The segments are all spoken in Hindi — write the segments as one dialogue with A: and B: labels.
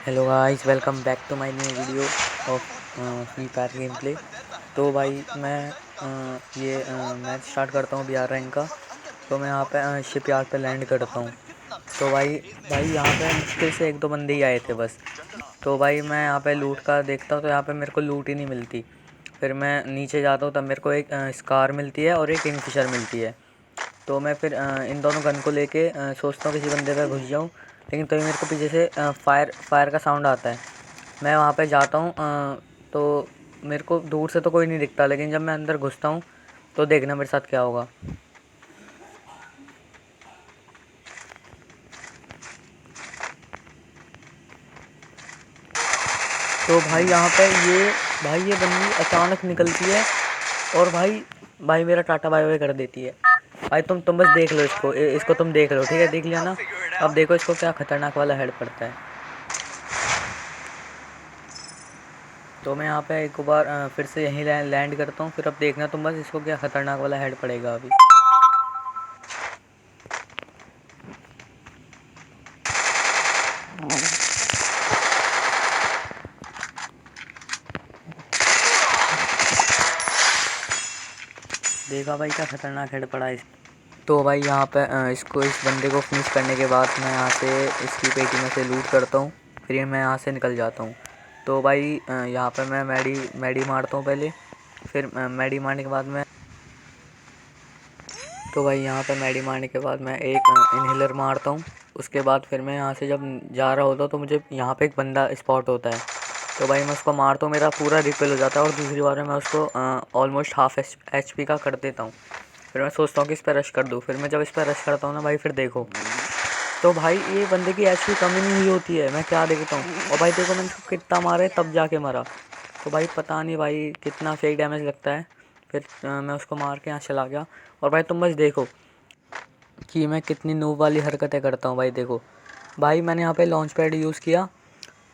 A: Hello guys, welcome back to my new video of free fire game play. तो भाई मैं ये मैच स्टार्ट करता हूँ बिहार रैंक का। तो मैं यहाँ पे शिप यार्ड पे लैंड करता हूँ। तो भाई यहाँ पे मुश्किल से एक दो बंदे ही आए थे बस। तो भाई मैं यहाँ पे लूट का देखता हूँ तो यहाँ पे मेरे को लूट ही नहीं मिलती। फिर मैं नीचे जाता हूँ तब मेरे को एक स्कार मिलती है और एक किंगफिशर मिलती है। तो मैं फिर इन दोनों गन को लेके सोचता हूँ किसी बंदे पे घुस जाऊँ। लेकिन तभी मेरे को पीछे से फायर का साउंड आता है। मैं वहाँ पे जाता हूँ तो मेरे को दूर से तो कोई नहीं दिखता, लेकिन जब मैं अंदर घुसता हूँ तो देखना मेरे साथ क्या होगा। तो भाई ये बंदी अचानक निकलती है और भाई भाई मेरा टाटा बाय बाय कर देती है। भाई तुम बस देख लो इसको तुम देख लो, ठीक है, देख लिया ना। अब देखो इसको क्या खतरनाक वाला हेड पड़ता है। तो मैं यहाँ पे एक बार फिर से यहीं लैंड करता हूँ। फिर अब देखना तुम बस इसको क्या खतरनाक वाला हेड पड़ेगा अभी। देखा भाई क्या खतरनाक हेड पड़ा इस। तो भाई यहाँ पे इस बंदे को फिनिश करने के बाद मैं यहाँ से इसकी पेटी में से लूट करता हूँ। फिर मैं यहाँ से निकल जाता हूँ। तो भाई यहाँ पे मैं मैडी मैडी मारता हूँ पहले। फिर मैडी मारने के बाद मैं तो भाई यहाँ पे मैडी मारने के बाद मैं एक इन्हेलर मारता हूँ। उसके बाद फिर मैं यहाँ से जब जा रहा होता हूँ तो मुझे यहाँ पे एक बंदा स्पॉट होता है। तो भाई मैं उसको मारता हूँ, मेरा पूरा रिपेल हो जाता है और दूसरी बार में मैं उसको ऑलमोस्ट हाफ HP का कर देता हूँ। फिर मैं सोचता हूँ कि इस पर रश कर दूँ। फिर मैं जब इस पर रश करता हूँ ना भाई, फिर देखो तो भाई ये बंदे की HP कम ही नहीं हुई होती है। मैं क्या देखता हूँ और भाई देखो मैंने उसको कितना मारा है तब जाके मरा। तो भाई पता नहीं भाई कितना फेक डैमेज लगता है। फिर मैं उसको मार के यहाँ चला गया। और भाई तुम बस देखो कि मैं कितनी नूब वाली हरकतें करता हूँ। भाई देखो भाई मैंने यहाँ पे लॉन्च पैड यूज़ किया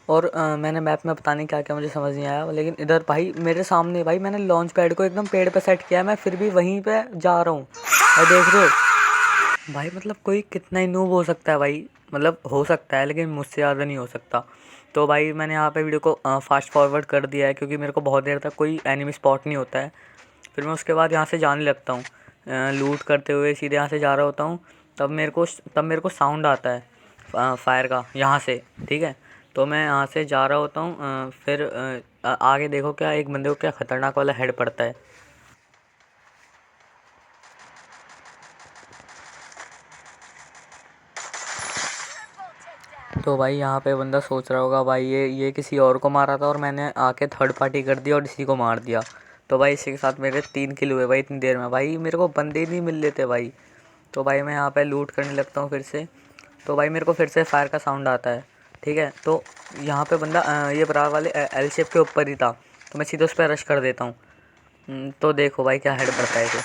A: और मैंने मैप में पता नहीं क्या क्या मुझे समझ नहीं आया, लेकिन इधर भाई मेरे सामने भाई मैंने लॉन्च पैड को एकदम पेड़ पे सेट किया है, मैं फिर भी वहीं पे जा रहा हूँ। भाई देख रहे हो भाई, मतलब कोई कितना ही नूब हो सकता है भाई, मतलब हो सकता है लेकिन मुझसे ज़्यादा नहीं हो सकता। तो भाई मैंने यहाँ पे वीडियो को फास्ट फॉरवर्ड कर दिया है क्योंकि मेरे को बहुत देर तक कोई एनिमी स्पॉट नहीं होता है। फिर मैं उसके बाद यहाँ से जाने लगता हूँ, लूट करते हुए सीधे यहाँ से जा रहा होता हूँ। तब मेरे को साउंड आता है फायर का यहाँ से, ठीक है। तो मैं यहाँ से जा रहा होता हूँ। फिर आगे देखो क्या एक बंदे को क्या खतरनाक वाला हेड पड़ता है। तो भाई यहाँ पे बंदा सोच रहा होगा भाई ये किसी और को मारा था और मैंने आके थर्ड पार्टी कर दिया और इसी को मार दिया। तो भाई इसी के साथ मेरे 3 किल हुए भाई इतनी देर में। भाई मेरे को बंदे ही नहीं मिल रहे थे भाई। तो भाई मैं यहाँ पे लूट करने लगता हूँ फिर से। तो भाई मेरे को फिर से फायर का साउंड आता है, ठीक है। तो यहाँ पे बंदा ये बराबर वाले एल शेप के ऊपर ही था। तो मैं सीधे उस पर रश कर देता हूँ। तो देखो भाई क्या हेड पड़ता है इसे।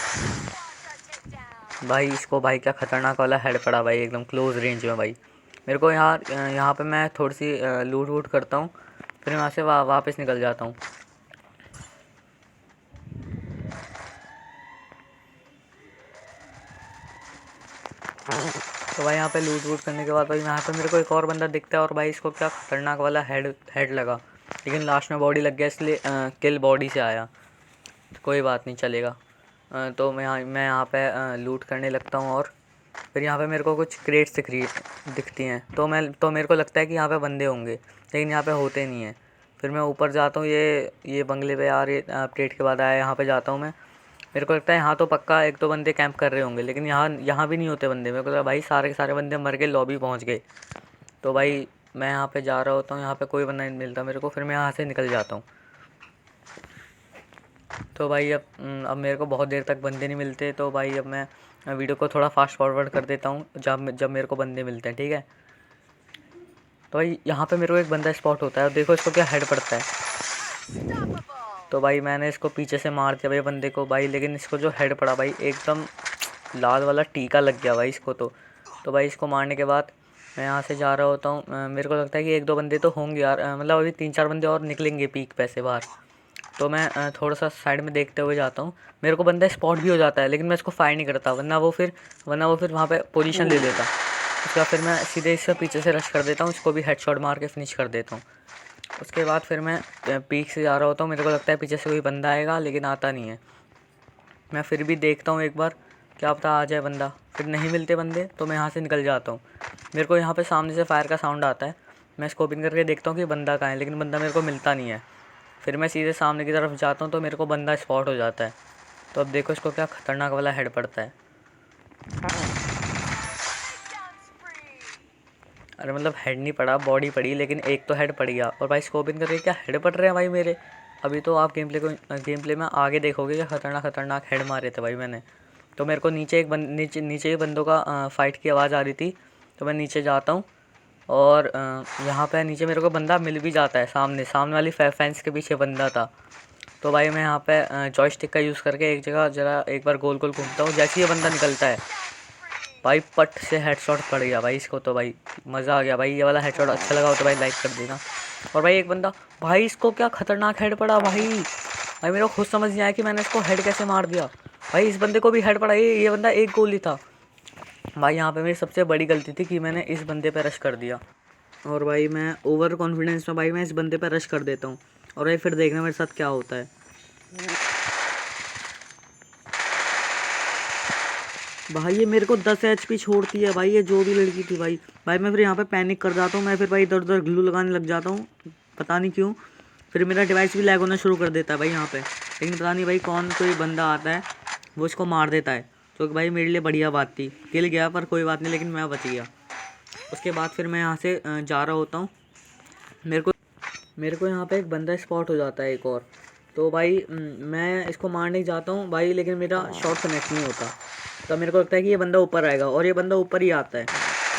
A: भाई इसको भाई क्या खतरनाक वाला हेड पड़ा भाई, एकदम क्लोज रेंज में भाई। मेरे को यहाँ पे मैं थोड़ी सी लूट वूट करता हूँ। फिर वहाँ से वापस निकल जाता हूँ। तो भाई यहाँ पे लूट वूट करने के बाद भाई यहाँ पे मेरे को एक और बंदा दिखता है और भाई इसको क्या खतरनाक वाला हेड हेड लगा। लेकिन लास्ट में बॉडी लग गया, इसलिए किल बॉडी से आया। कोई बात नहीं, चलेगा। तो मैं यहाँ पे लूट करने लगता हूँ। और फिर यहाँ पे मेरे को कुछ क्रेट्स दिखती हैं। तो मेरे को लगता है कि यहाँ पे बंदे होंगे, लेकिन यहाँ पे होते नहीं हैं। फिर मैं ऊपर जाता हूँ, ये बंगले पे यार, ये अपडेट के बाद आया, यहाँ पे जाता हूँ मैं। मेरे को लगता है यहाँ तो पक्का एक दो बंदे कैंप कर रहे होंगे, लेकिन यहाँ यहाँ भी नहीं होते बंदे। मेरे को लगा भाई सारे के सारे बंदे मर के लॉबी पहुँच गए। तो भाई मैं यहाँ पे जा रहा होता हूँ, यहाँ पे कोई बंदा नहीं मिलता मेरे को। फिर मैं यहाँ से निकल जाता हूँ। तो भाई अब मेरे को बहुत देर तक बंदे नहीं मिलते। तो भाई अब मैं वीडियो को थोड़ा फास्ट फॉरवर्ड कर देता हूँ जब मेरे को बंदे मिलते हैं, ठीक है। तो भाई यहाँ पे मेरे को एक बंदा स्पॉट होता है और देखो इसको क्या हेड पड़ता है। तो भाई मैंने इसको पीछे से मार दिया भाई बंदे को भाई, लेकिन इसको जो हेड पड़ा भाई एकदम लाल वाला टीका लग गया भाई इसको। तो भाई इसको मारने के बाद मैं यहाँ से जा रहा होता हूँ। मेरे को लगता है कि एक दो बंदे तो होंगे यार, मतलब अभी 3-4 बंदे और निकलेंगे पीक पे से बाहर। तो मैं थोड़ा सा साइड में देखते हुए जाता हूँ। मेरे को बंदा स्पॉट भी हो जाता है, लेकिन मैं इसको फायर नहीं करता, वरना वो फिर वहाँ पे पोजीशन ले लेता। उसका फिर मैं सीधे इससे पीछे से रश कर देता हूँ, इसको भी हेडशॉट मार के फिनिश कर देता हूँ। उसके बाद फिर मैं पीक से जा रहा होता हूँ, मेरे को लगता है पीछे से कोई बंदा आएगा लेकिन आता नहीं है। मैं फिर भी देखता हूँ एक बार, क्या पता आ जाए बंदा। फिर नहीं मिलते बंदे तो मैं यहाँ से निकल जाता हूँ। मेरे को यहाँ पे सामने से फायर का साउंड आता है, मैं इसको ओपन करके देखता हूँ कि बंदा कहाँ है, लेकिन बंदा मेरे को मिलता नहीं है। फिर मैं सीधे सामने की तरफ जाता हूँ तो मेरे को बंदा स्पॉट हो जाता है। तो अब देखो इसको क्या खतरनाक वाला हेड पड़ता है। अरे मतलब हेड नहीं पड़ा, बॉडी पड़ी, लेकिन एक तो हेड पड़ गया। और भाई इसको ओपन करके क्या हेड पड़ रहे हैं भाई मेरे। अभी तो आप गेम प्ले में आगे देखोगे कि खतरनाक हेड मारे थे भाई मैंने। तो मेरे को नीचे नीचे ही बंदों का फ़ाइट की आवाज़ आ रही थी। तो मैं नीचे जाता हूँ और यहाँ पे नीचे मेरे को बंदा मिल भी जाता है। सामने वाली फेंस के पीछे बंदा था। तो भाई मैं यहाँ पे जॉयस्टिक का यूज़ करके एक जगह ज़रा एक बार गोल गोल घूमता हूँ। जैसे ही ये बंदा निकलता है भाई पट से हेडशॉट पड़ गया भाई इसको। तो भाई मज़ा आ गया भाई। ये वाला हेडशॉट अच्छा लगा हो तो भाई लाइक कर देना। और भाई एक बंदा, भाई इसको क्या खतरनाक हेड पड़ा भाई। भाई मेरे को खुद समझ नहीं आया कि मैंने इसको हेड कैसे मार दिया। भाई इस बंदे को भी हेड पड़ा। ये बंदा एक गोल ही था भाई। यहाँ पे मेरी सबसे बड़ी गलती थी कि मैंने इस बंदे पे रश कर दिया। और भाई मैं ओवर कॉन्फिडेंस में भाई मैं इस बंदे पे रश कर देता हूँ। और भाई फिर देखना मेरे साथ क्या होता है। भाई ये मेरे को 10 HP छोड़ती है भाई, ये जो भी लड़की थी भाई। भाई मैं फिर यहाँ पे पैनिक कर जाता हूँ। मैं फिर भाई इधर उधर ग्लू लगाने लग जाता हूँ, पता नहीं क्यों। फिर मेरा डिवाइस भी लैग होना शुरू कर देता है भाई यहाँ पे। लेकिन पता नहीं भाई कौन कोई बंदा आता है वो इसको मार देता है। तो भाई मेरे लिए बढ़िया बात थी, किल गया पर कोई बात नहीं, लेकिन मैं बच गया। उसके बाद फिर मैं यहाँ से जा रहा होता हूँ। मेरे को यहाँ पे एक बंदा स्पॉट हो जाता है एक और। तो भाई मैं इसको मारने जाता हूँ भाई, लेकिन मेरा शॉट कनेक्ट नहीं होता। तो मेरे को लगता है कि ये बंदा ऊपर आएगा, और ये बंदा ऊपर ही आता है।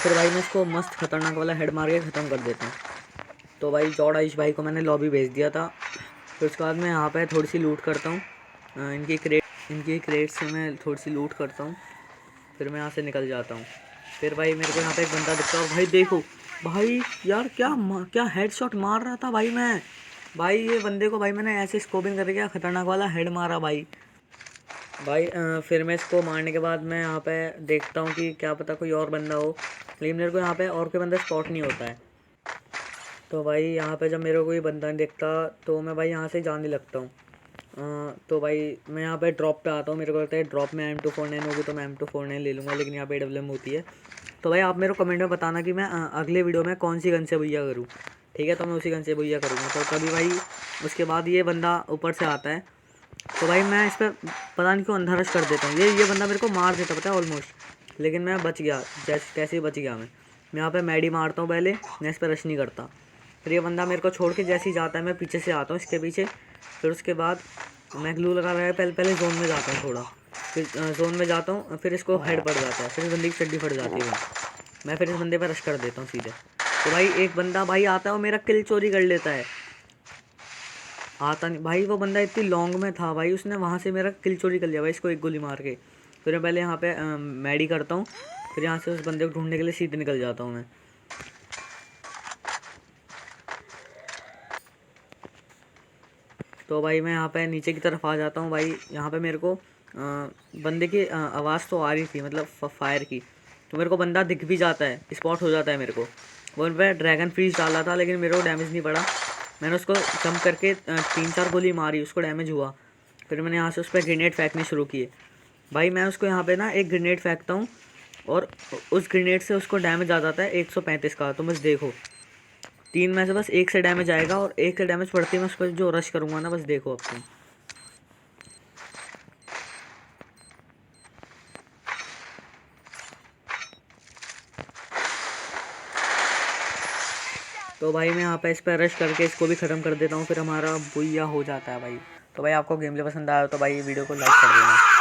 A: फिर भाई मैं इसको मस्त खतरनाक वाला हेड मार के ख़त्म कर देता हूँ। तो भाई चौड़ाइश भाई को मैंने लॉबी भेज दिया था। फिर उसके बाद मैं यहाँ पे थोड़ी सी लूट करता हूँ। इनकी क्रेट से मैं थोड़ी सी लूट करता हूँ। फिर मैं यहाँ से निकल जाता हूँ। फिर भाई मेरे को यहाँ पे एक बंदा दिखता है, और भाई देखो भाई यार क्या हेडशॉट मार रहा था भाई मैं। भाई ये बंदे को भाई मैंने ऐसे स्कोपिंग करके क्या खतरनाक वाला हेड मारा भाई। फिर मैं इसको मारने के बाद मैं यहाँ पे देखता हूँ कि क्या पता कोई और बंदा हो, लेकिन मेरे को यहाँ पे और कोई बंदा स्पॉट नहीं होता है। तो भाई यहाँ पे जब मेरे को कोई बंदा नहीं दिखता तो मैं भाई यहाँ से जाने लगता हूँ। तो भाई मैं यहाँ पे ड्रॉप पे आता हूँ। मेरे को लगता है ड्रॉप में M249 होगी तो मैं M249 ले लूँगा, लेकिन यहाँ पे AWM होती है। तो भाई आप मेरे को कमेंट में बताना कि मैं अगले वीडियो में कौन सी गन से भैया करूँ। ठीक है, तो मैं उसी गन से भैया करूँगा। तो तभी भाई उसके बाद ये बंदा ऊपर से आता है। तो भाई मैं इस पर पता नहीं क्यों अंधा रश कर देता हूँ। ये बंदा मेरे को मार देता पता है ऑलमोस्ट, लेकिन मैं बच गया। जैसे कैसे ही बच गया मैं यहाँ पे मैडी मारता हूँ पहले, मैं इस पर रश नहीं करता। फिर ये बंदा मेरे को छोड़ के जैसे ही जाता है मैं पीछे से आता हूँ इसके पीछे। फिर उसके बाद मैं ग्लू लगा रहा है, पहले जोन में जाता हूँ थोड़ा। फिर जोन में जाता हूँ, फिर इसको हेड पड़ जाता है, फिर इस बंदे की चड्डी फट जाती है। मैं फिर इस बंदे पर रश कर देता हूँ सीधे। तो भाई एक बंदा भाई आता है और मेरा किल चोरी कर लेता है। आता नहीं भाई, वो बंदा इतनी लॉन्ग में था भाई, उसने वहाँ से मेरा किल चोरी कर लिया भाई इसको एक गोली मार के। फिर मैं पहले यहाँ पे मैडी करता हूँ, फिर यहाँ से उस बंदे को ढूंढने के लिए सीधे निकल जाता हूँ मैं। तो भाई मैं यहाँ पे नीचे की तरफ आ जाता हूँ भाई। यहाँ पे मेरे को बंदे की आवाज़ तो आ रही थी, मतलब फायर की। तो मेरे को बंदा दिख भी जाता है, स्पॉट हो जाता है मेरे को। वो पे ड्रैगन फ्रीज डाला था, लेकिन मेरे को डैमेज नहीं पड़ा। मैंने उसको जंप करके 3-4 गोली मारी, उसको डैमेज हुआ। फिर मैंने यहाँ से उस पर ग्रेनेड फेंकने शुरू किए। भाई मैं उसको यहाँ पे ना एक ग्रेनेड फेंकता हूँ, और उस ग्रेनेड से उसको डैमेज आ जाता है 135 का। तो बस देखो 3 में से बस 1 से डैमेज आएगा, और 1 से डैमेज पड़ते ही मैं उस पर जो रश करूँगा ना, बस देखो अब तुम। तो भाई मैं यहाँ पे इस पर रश करके इसको भी ख़त्म कर देता हूँ, फिर हमारा बुइया हो जाता है भाई। तो भाई आपको गेम प्ले पसंद आया तो भाई वीडियो को लाइक कर देना।